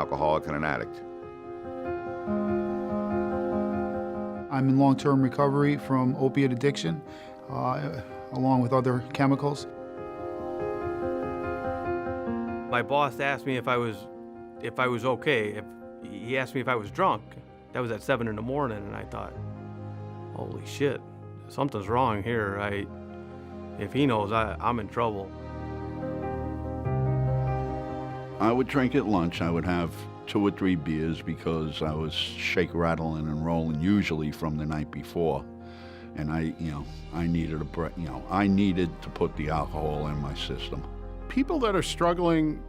alcoholic and an addict. I'm in long-term recovery from opiate addiction, along with other chemicals. My boss asked me if I was okay. He asked me if I was drunk. That was at 7 in the morning, and I thought, holy shit, something's wrong here. If he knows, I'm in trouble. I would drink at lunch. I would have 2 or 3 beers because I was shake, rattling, and rolling usually from the night before. And I needed I needed to put the alcohol in my system. People that are struggling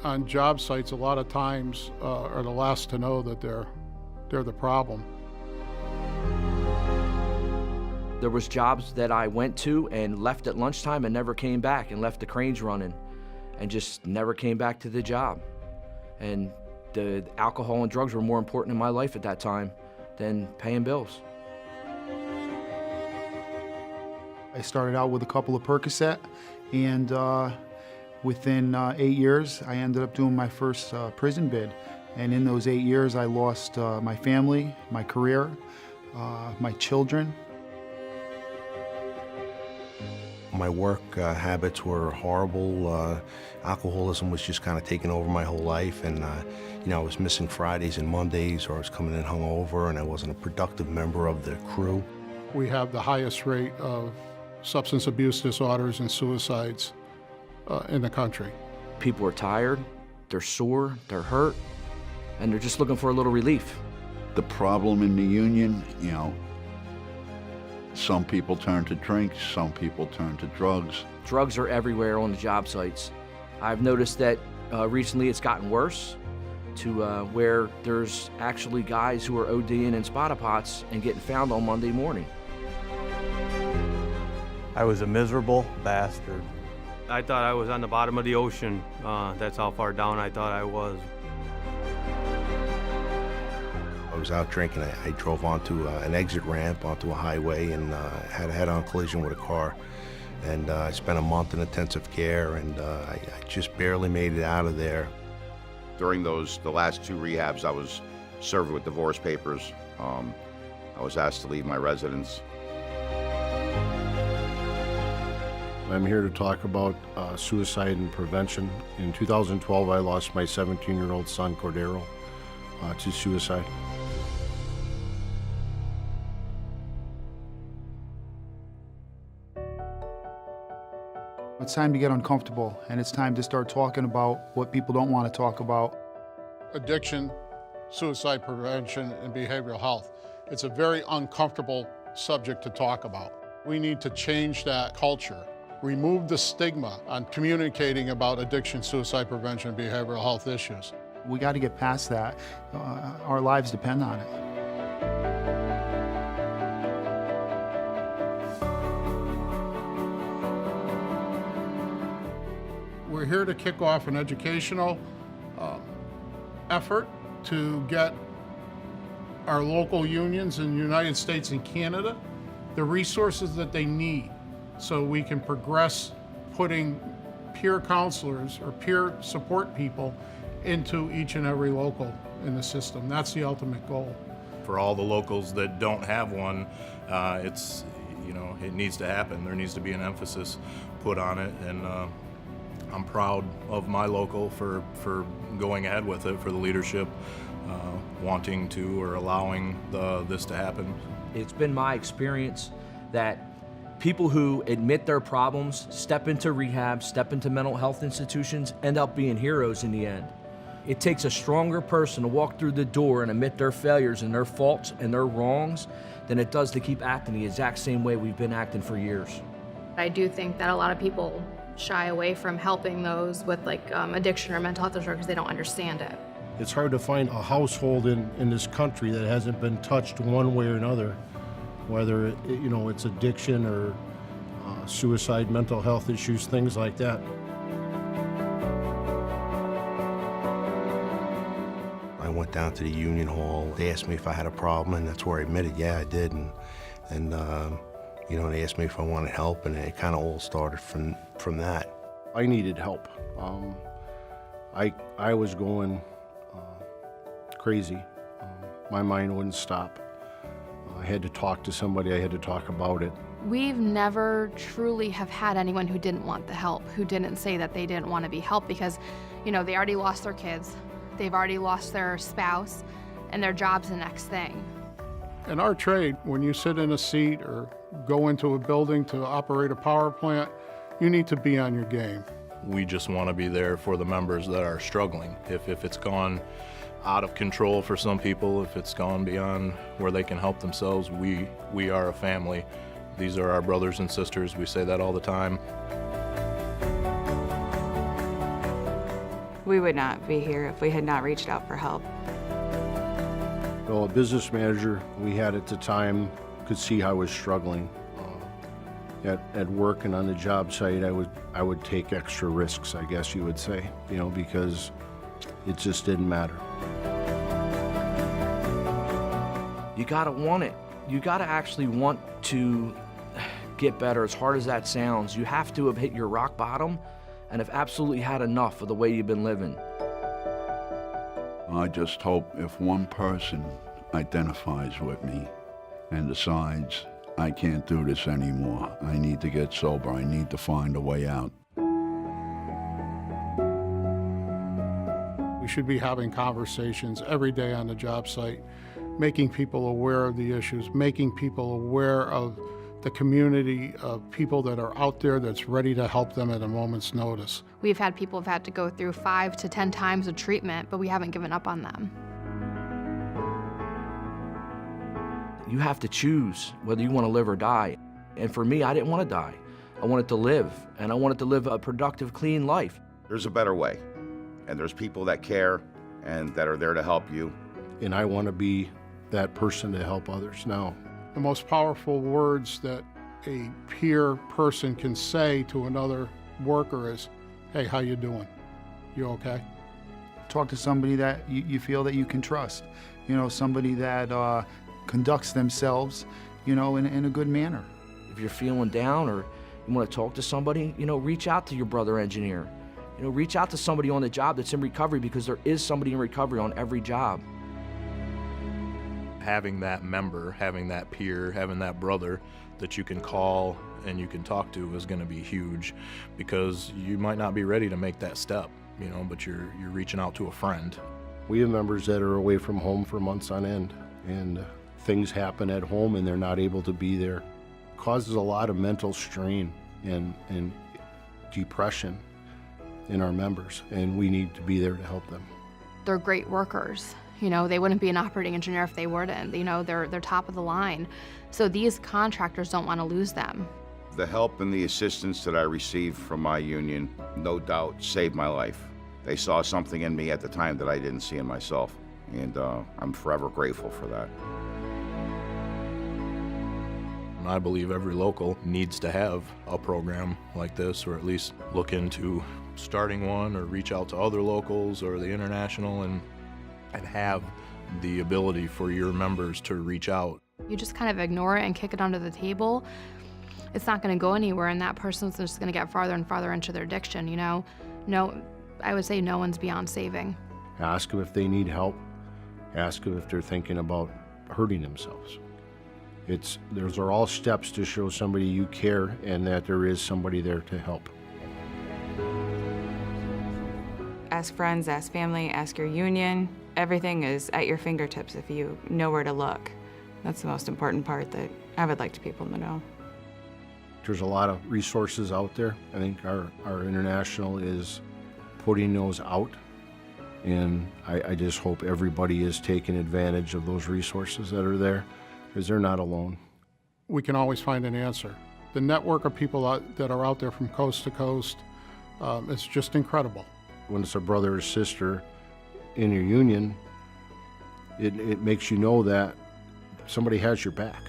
on job sites a lot of times are the last to know that they're the problem. There was jobs that I went to and left at lunchtime and never came back, and left the cranes running and just never came back to the job. And the alcohol and drugs were more important in my life at that time than paying bills. I started out with a couple of Percocet, and within 8 years, I ended up doing my first prison bid. And in those 8 years, I lost my family, my career, my children. My work habits were horrible. Alcoholism was just kind of taking over my whole life, and I was missing Fridays and Mondays, or I was coming in hungover, and I wasn't a productive member of the crew. We have the highest rate of substance abuse disorders and suicides in the country. People are tired, they're sore, they're hurt, and they're just looking for a little relief. The problem in the union, some people turn to drink, some people turn to drugs. Drugs are everywhere on the job sites. I've noticed that recently it's gotten worse to where there's actually guys who are ODing in spotted pots and getting found on Monday morning. I was a miserable bastard. I thought I was on the bottom of the ocean. That's how far down I thought I was. I was out drinking. I drove onto an exit ramp onto a highway and had a head-on collision with a car. And I spent a month in intensive care, and I just barely made it out of there. During the last 2 rehabs, I was served with divorce papers. I was asked to leave my residence. I'm here to talk about suicide and prevention. In 2012, I lost my 17-year-old son, Cordero, to suicide. It's time to get uncomfortable, and it's time to start talking about what people don't want to talk about. Addiction, suicide prevention, and behavioral health. It's a very uncomfortable subject to talk about. We need to change that culture. Remove the stigma on communicating about addiction, suicide prevention, and behavioral health issues. We got to get past that. Our lives depend on it. We're here to kick off an educational effort to get our local unions in the United States and Canada the resources that they need so we can progress putting peer counselors or peer support people into each and every local in the system. That's the ultimate goal. For all the locals that don't have one, it needs to happen. There needs to be an emphasis put on it, and I'm proud of my local for going ahead with it, for the leadership wanting to or allowing this to happen. It's been my experience that people who admit their problems, step into rehab, step into mental health institutions, end up being heroes in the end. It takes a stronger person to walk through the door and admit their failures and their faults and their wrongs than it does to keep acting the exact same way we've been acting for years. I do think that a lot of people shy away from helping those with addiction or mental health disorder because they don't understand it. It's hard to find a household in this country that hasn't been touched one way or another, whether it's addiction or suicide, mental health issues, things like that. I went down to the union hall. They asked me if I had a problem, and that's where I admitted, yeah, I did. And they asked me if I wanted help, and it kind of all started from that. I needed help. I was going crazy. My mind wouldn't stop. I had to talk to somebody, I had to talk about it. We've never truly have had anyone who didn't want the help, who didn't say that they didn't want to be helped because, you know, they already lost their kids, they've already lost their spouse, and their job's the next thing. In our trade, when you sit in a seat or go into a building to operate a power plant, you need to be on your game. We just want to be there for the members that are struggling. If it's gone out of control for some people, if it's gone beyond where they can help themselves, we are a family. These are our brothers and sisters. We say that all the time. We would not be here if we had not reached out for help. Well, a business manager we had at the time could see how I was struggling. At work and on the job site, I would take extra risks, I guess you would say, you know, because it just didn't matter. You gotta want it. You gotta actually want to get better, as hard as that sounds. You have to have hit your rock bottom and have absolutely had enough of the way you've been living. I just hope if one person identifies with me and decides, I can't do this anymore, I need to get sober, I need to find a way out. We should be having conversations every day on the job site, making people aware of the issues, making people aware of the community of people that are out there that's ready to help them at a moment's notice. We've had people who've had to go through 5 to 10 times of treatment, but we haven't given up on them. You have to choose whether you want to live or die. And for me, I didn't want to die. I wanted to live, and I wanted to live a productive, clean life. There's a better way, and there's people that care and that are there to help you. And I want to be that person to help others now. The most powerful words that a peer person can say to another worker is, hey, how you doing? You okay? Talk to somebody that you feel that you can trust. You know, somebody that conducts themselves, you know, in a good manner. If you're feeling down or you want to talk to somebody, you know, reach out to your brother engineer. You know, reach out to somebody on the job that's in recovery, because there is somebody in recovery on every job. Having that member, having that peer, having that brother that you can call and you can talk to is going to be huge, because you might not be ready to make that step, you know, but you're reaching out to a friend. We have members that are away from home for months on end, and things happen at home and they're not able to be there. It causes a lot of mental strain and depression in our members, and we need to be there to help them. They're great workers. You know, they wouldn't be an operating engineer if they weren't. You know, they're top of the line. So these contractors don't want to lose them. The help and the assistance that I received from my union, no doubt, saved my life. They saw something in me at the time that I didn't see in myself, and I'm forever grateful for that. And I believe every local needs to have a program like this, or at least look into starting one, or reach out to other locals or the international and have the ability for your members to reach out. You just kind of ignore it and kick it under the table. It's not going to go anywhere, and that person's just going to get farther and farther into their addiction, you know? No, I would say no one's beyond saving. Ask them if they need help. Ask them if they're thinking about hurting themselves. Those are all steps to show somebody you care and that there is somebody there to help. Ask friends, ask family, ask your union. Everything is at your fingertips if you know where to look. That's the most important part that I would like people to know. There's a lot of resources out there. I think our international is putting those out, and I just hope everybody is taking advantage of those resources that are there, because they're not alone. We can always find an answer. The network of people that are out there from coast to coast is just incredible. When it's a brother or sister in your union, it makes you know that somebody has your back.